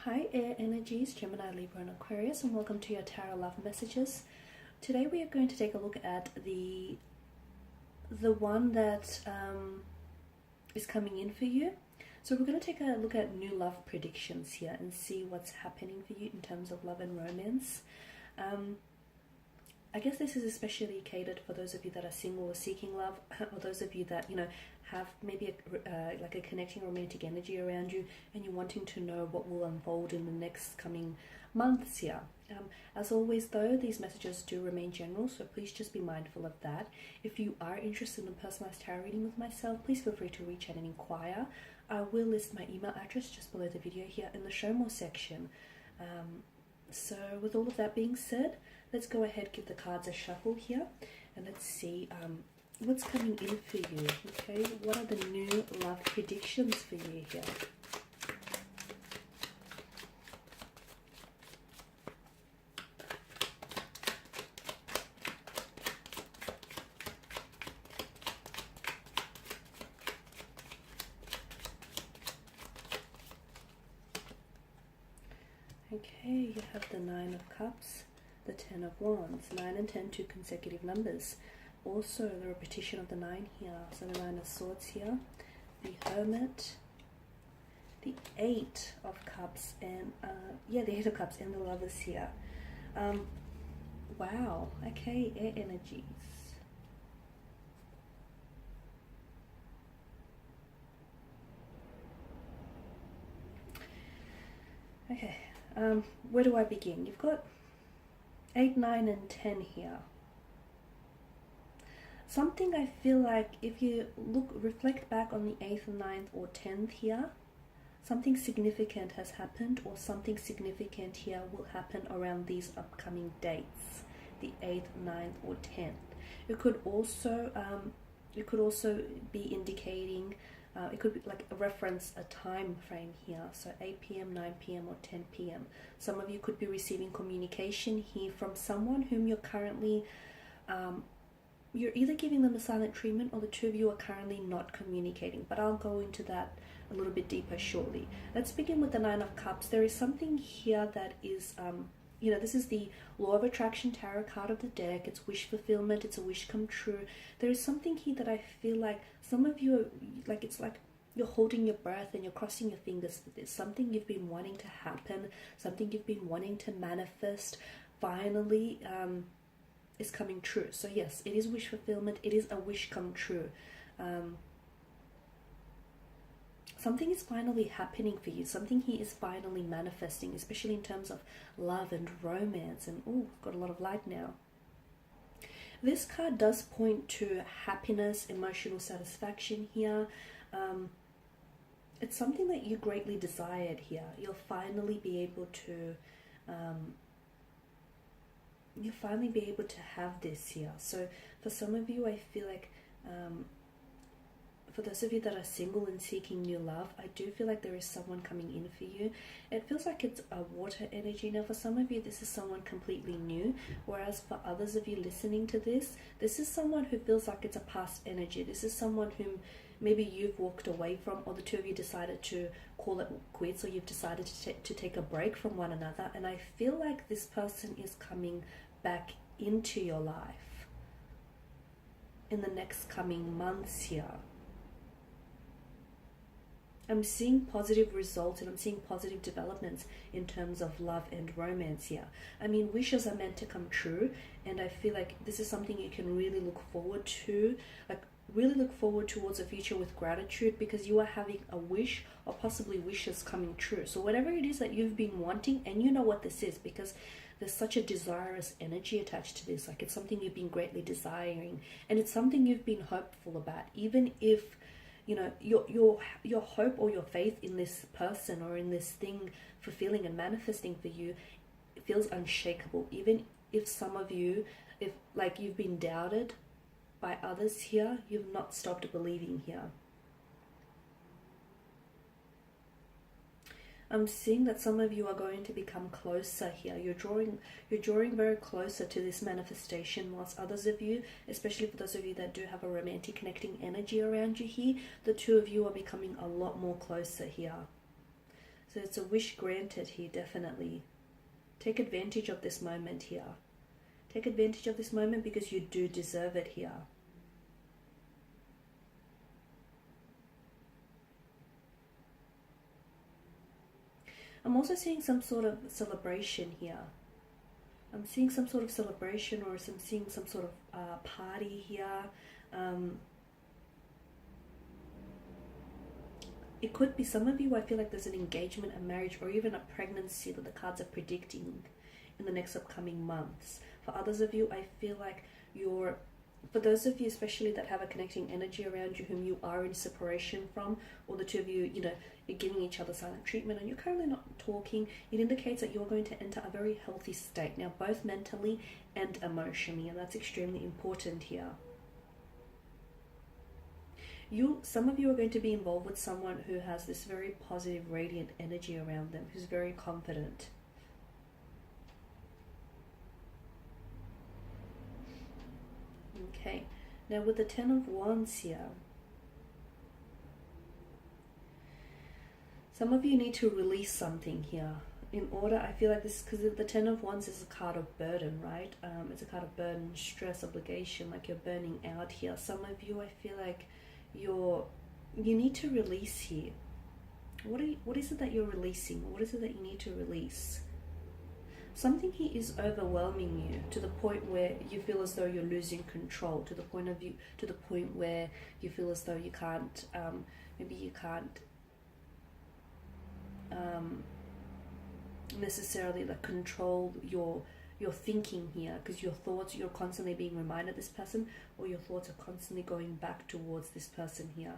Hi air energies, Gemini, Libra and Aquarius, and welcome to your tarot love messages. Today we are going to take a look at the one that is coming in for you. So we're going to take a look at new love predictions here and see what's happening for you in terms of love and romance. I guess this is especially catered for those of you that are single or seeking love, or those of you that, have maybe like a connecting romantic energy around you and you're wanting to know what will unfold in the next coming months here. As always though, these messages do remain general, so please just be mindful of that. If you are interested in a personalized tarot reading with myself, please feel free to reach out and inquire. I will list my email address just below the video here in the show more section. So with all of that being said, let's go ahead, give the cards a shuffle here, and let's see what's coming in for you. Okay, what are the new love predictions for you here? Okay, you have the Nine of Cups, the Ten of Wands. 9 and 10, two consecutive numbers. Also the repetition of the 9 here, so the 9 of Swords here, the Hermit, the 8 of Cups, and the 8 of Cups and the Lovers here. Wow, okay, air energies. Okay, where do I begin? You've got 8, 9 and 10 here. Something I feel like if you reflect back on the 8th, 9th or 10th here, something significant has happened, or something significant here will happen around these upcoming dates, the 8th, 9th or 10th. It could also be indicating, it could be like a reference, a time frame here, so 8 p.m, 9 p.m. or 10 p.m. Some of you could be receiving communication here from someone whom you're currently, you're either giving them a silent treatment, or the two of you are currently not communicating, but I'll go into that a little bit deeper shortly. Let's begin with the 9 of Cups. There is something here that is, this is the Law of Attraction tarot card of the deck. It's wish fulfillment. It's a wish come true. There is something here that I feel like some of you are, like, it's like you're holding your breath and you're crossing your fingers for this. Something you've been wanting to happen, something you've been wanting to manifest, finally is coming true. So yes, it is wish fulfillment. It is a wish come true. Something is finally happening for you. Something here is finally manifesting, especially in terms of love and romance. And oh, got a lot of light now. This card does point to happiness, emotional satisfaction here. It's something that you greatly desired here. You'll finally be able to have this here. So for some of you, I feel like for those of you that are single and seeking new love, I do feel like there is someone coming in for you. It feels like it's a water energy. Now for some of you, this is someone completely new, whereas for others of you listening to this, this is someone who feels like it's a past energy. This is someone whom maybe you've walked away from, or the two of you decided to call it quits, or you've decided to take a break from one another. And I feel like this person is coming back into your life in the next coming months here. I'm seeing positive results and I'm seeing positive developments in terms of love and romance here. I mean, wishes are meant to come true, and I feel like this is something you can really look forward to, like really look forward towards a future with gratitude, because you are having a wish or possibly wishes coming true. So whatever it is that you've been wanting, and you know what this is, because there's such a desirous energy attached to this, like it's something you've been greatly desiring, and it's something you've been hopeful about, even if your hope or your faith in this person or in this thing fulfilling and manifesting for you, it feels unshakable. Even if some of you, if like you've been doubted by others here, you've not stopped believing here. I'm seeing that some of you are going to become closer here. You're drawing very closer to this manifestation, whilst others of you, especially for those of you that do have a romantic connecting energy around you here, the two of you are becoming a lot more closer here. So So it's a wish granted here, definitely. Take advantage of this moment here. Take advantage of this moment because you do deserve it here. I'm also seeing some sort of celebration here. I'm seeing some sort of celebration, or I'm seeing some sort of party here. It could be some of you, I feel like there's an engagement, a marriage, or even a pregnancy that the cards are predicting in the next upcoming months. For others of you, I feel like for those of you especially that have a connecting energy around you whom you are in separation from, or the two of you, are giving each other silent treatment and you're currently not talking, it indicates that you're going to enter a very healthy state now, both mentally and emotionally, and that's extremely important here. Some of you are going to be involved with someone who has this very positive, radiant energy around them, who's very confident. Okay, now with the Ten of Wands here, some of you need to release something here. In order, I feel like this, because the Ten of Wands is a card of burden, right? It's a card of burden, stress, obligation, like you're burning out here. Some of you, I feel like you need to release here. What is it that you're releasing? What is it that you need to release? Something here is overwhelming you to the point where you feel as though you're losing control, to the point where you feel as though you can't, maybe you can't necessarily like control your thinking here, because your thoughts, you're constantly being reminded of this person, or your thoughts are constantly going back towards this person here.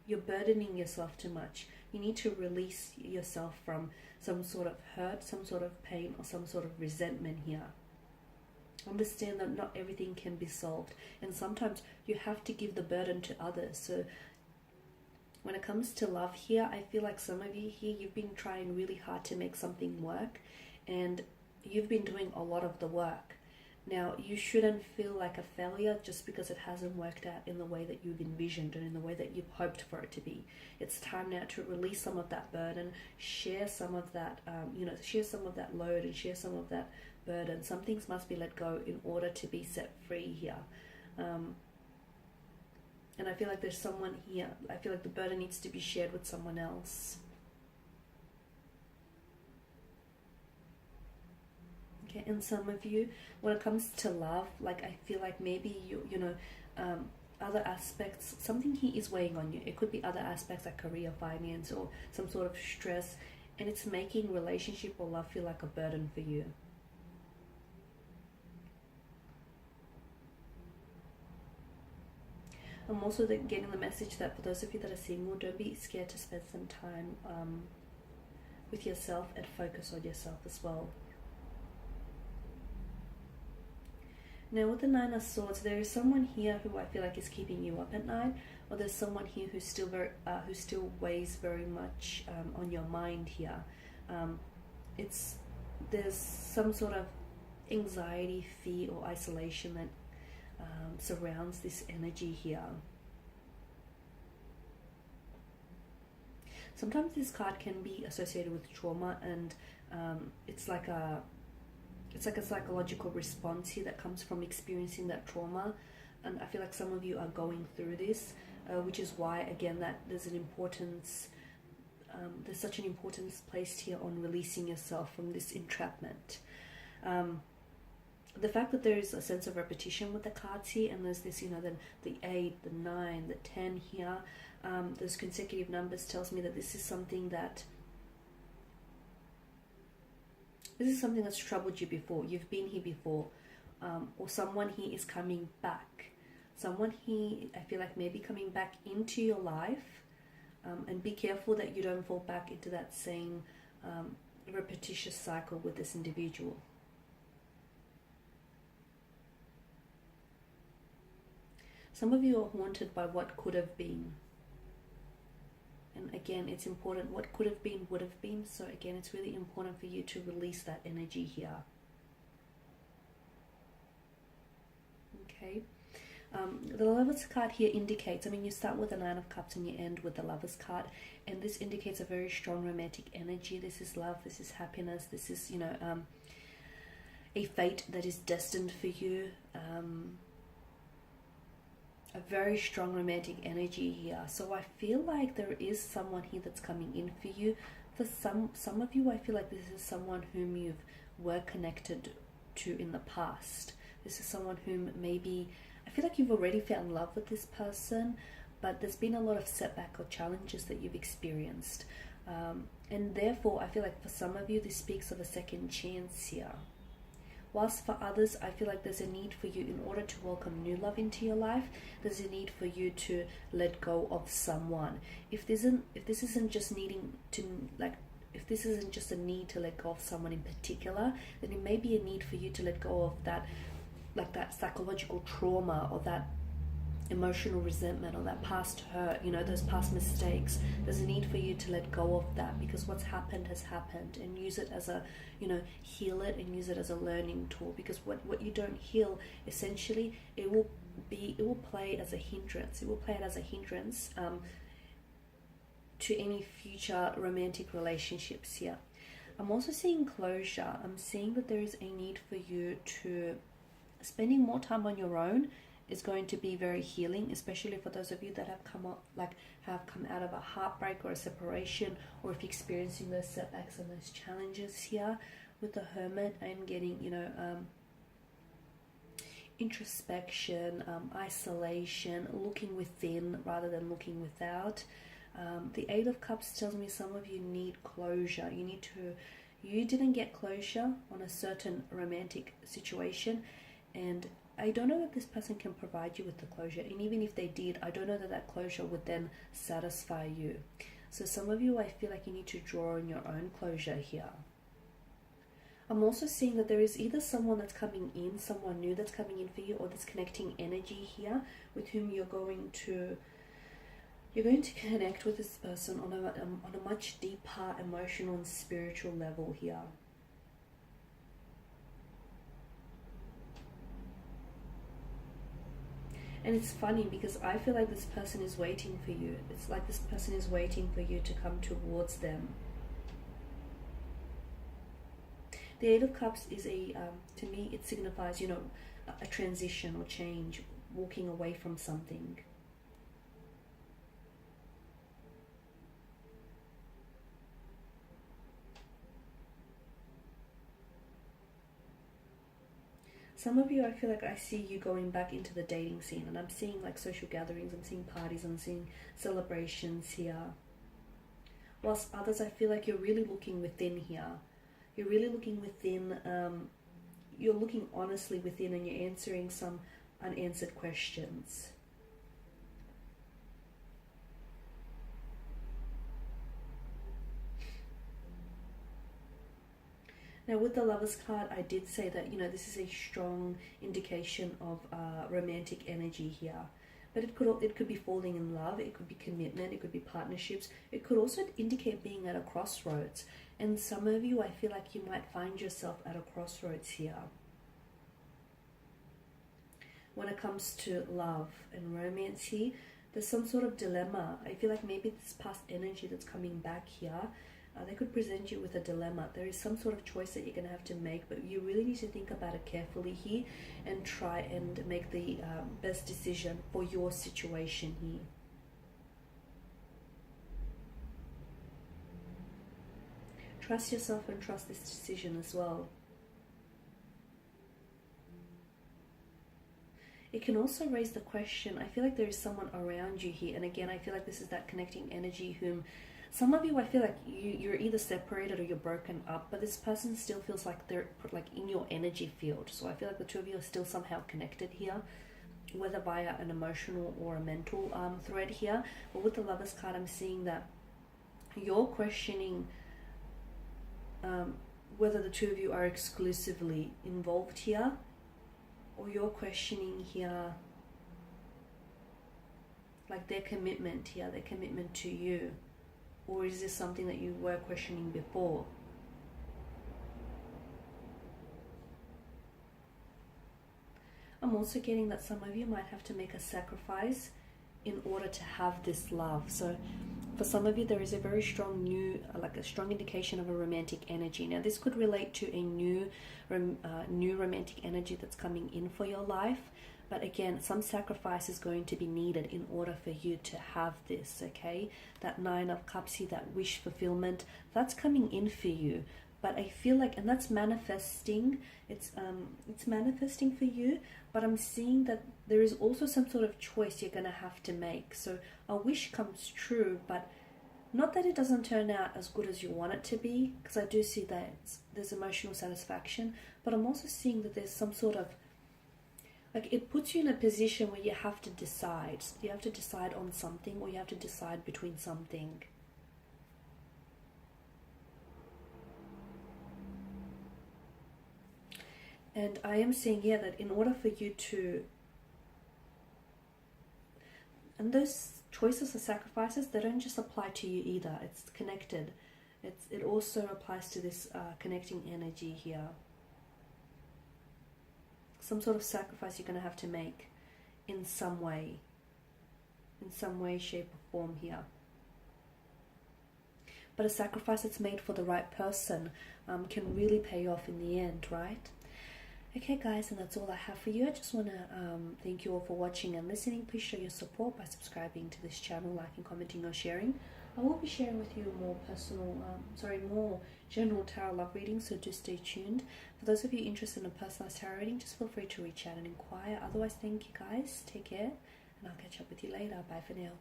You're burdening yourself too much. You need to release yourself from some sort of hurt, some sort of pain, or some sort of resentment here. Understand that not everything can be solved, and sometimes you have to give the burden to others. So when it comes to love here, I feel like some of you here, you've been trying really hard to make something work, and you've been doing a lot of the work. Now, you shouldn't feel like a failure just because it hasn't worked out in the way that you've envisioned and in the way that you've hoped for it to be. It's time now to release some of that burden, share some of that, share some of that load and share some of that burden. Some things must be let go in order to be set free here. And I feel like there's someone here, I feel like the burden needs to be shared with someone else. Okay, and some of you, when it comes to love, like I feel like maybe other aspects, something here is weighing on you. It could be other aspects like career, finance, or some sort of stress, and it's making relationship or love feel like a burden for you. I'm also getting the message that for those of you that are single, don't be scared to spend some time with yourself and focus on yourself as well. Now with the Nine of Swords, there is someone here who I feel like is keeping you up at night, or there's someone here who's still who still weighs very much on your mind here. There's some sort of anxiety, fear, or isolation that surrounds this energy here. Sometimes this card can be associated with trauma, and it's like a psychological response here that comes from experiencing that trauma. And I feel like some of you are going through this, which is why, again, that there's an importance, there's such an importance placed here on releasing yourself from this entrapment. The fact that there is a sense of repetition with the cards here, and there's this, then the 8, the 9, the 10 here, those consecutive numbers tells me that this is something that's troubled you before. You've been here before, or someone here is coming back. Someone here, I feel like, maybe coming back into your life, and be careful that you don't fall back into that same repetitious cycle with this individual. Some of you are haunted by what could have been. And again, it's important. What could have been would have been. So again, it's really important for you to release that energy here. Okay. The Lovers card here indicates, I mean, you start with the Nine of Cups and you end with the Lovers card, and this indicates a very strong romantic energy. This is love, this is happiness, this is, you know, a fate that is destined for you. A very strong romantic energy here. So I feel like there is someone here that's coming in for you. For some of you, I feel like this is someone whom you've were connected to in the past. This is someone whom maybe, I feel like you've already found love with this person, but there's been a lot of setback or challenges that you've experienced. And therefore, I feel like for some of you, this speaks of a second chance here. Whilst for others, I feel like there's a need for you, in order to welcome new love into your life, there's a need for you to let go of someone. If this isn't just needing to, like, if this isn't just a need to let go of someone in particular, then it may be a need for you to let go of that, like that psychological trauma or that emotional resentment or that past hurt, you know, those past mistakes. There's a need for you to let go of that, because what's happened has happened, and use it as a, you know, heal it and use it as a learning tool. Because what you don't heal, essentially, it will play as a hindrance. It will play it as a hindrance to any future romantic relationships here. I'm also seeing closure. I'm seeing that there is a need for you to spending more time on your own is going to be very healing, especially for those of you that have come out of a heartbreak or a separation, or if you're experiencing those setbacks and those challenges here. With the Hermit, I'm getting, you know, introspection, isolation, looking within rather than looking without. The Eight of Cups tells me some of you need closure. You didn't get closure on a certain romantic situation, and I don't know if this person can provide you with the closure. And even if they did, I don't know that closure would then satisfy you. So some of you, I feel like you need to draw on your own closure here. I'm also seeing that there is either someone that's coming in, someone new that's coming in for you, or this connecting energy here with whom you're going to connect with this person on a much deeper emotional and spiritual level here. And it's funny because I feel like this person is waiting for you. It's like this person is waiting for you to come towards them. The Eight of Cups is to me, it signifies, you know, a transition or change, walking away from something. Some of you, I feel like I see you going back into the dating scene, and I'm seeing like social gatherings, I'm seeing parties, I'm seeing celebrations here. Whilst others, I feel like you're really looking within here. You're really looking within, you're looking honestly within, and you're answering some unanswered questions. Now with the Lovers card, I did say that, you know, this is a strong indication of romantic energy here. But it could be falling in love, it could be commitment, it could be partnerships. It could also indicate being at a crossroads. And some of you, I feel like you might find yourself at a crossroads here. When it comes to love and romance here, there's some sort of dilemma. I feel like maybe this past energy that's coming back here, they could present you with a dilemma. There is some sort of choice that you're going to have to make, but you really need to think about it carefully here and try and make the best decision for your situation here. Trust yourself and trust this decision as well. It can also raise the question, I feel like there is someone around you here, and again, I feel like this is that connecting energy whom some of you, I feel like you're either separated or you're broken up, but this person still feels like they're like in your energy field. So I feel like the two of you are still somehow connected here, whether via an emotional or a mental thread here. But with the Lovers card, I'm seeing that you're questioning whether the two of you are exclusively involved here, or you're questioning here like their commitment here, their commitment to you. Or is this something that you were questioning before? I'm also getting that some of you might have to make a sacrifice in order to have this love. So for some of you, there is a very strong like a strong indication of a romantic energy. Now, this could relate to a new romantic energy that's coming in for your life. But again, some sacrifice is going to be needed in order for you to have this, okay? That Nine of Cups here, that wish fulfillment, that's coming in for you. But I feel like, and that's manifesting, it's manifesting for you, but I'm seeing that there is also some sort of choice you're going to have to make. So a wish comes true, but not that it doesn't turn out as good as you want it to be, because I do see that there's emotional satisfaction, but I'm also seeing that there's some sort of, like, it puts you in a position where you have to decide. You have to decide on something, or you have to decide between something. And I am seeing here that in order for you to, and those choices or sacrifices, they don't just apply to you either. It's connected. It also applies to this connecting energy here. Some sort of sacrifice you're going to have to make in some way, shape or form here. But a sacrifice that's made for the right person can really pay off in the end, right? Okay guys, and that's all I have for you. I just want to thank you all for watching and listening. Please show your support by subscribing to this channel, liking, commenting or sharing. I will be sharing with you more more general tarot love readings, so do stay tuned. For those of you interested in a personalized tarot reading, just feel free to reach out and inquire. Otherwise, thank you guys, take care, and I'll catch up with you later. Bye for now.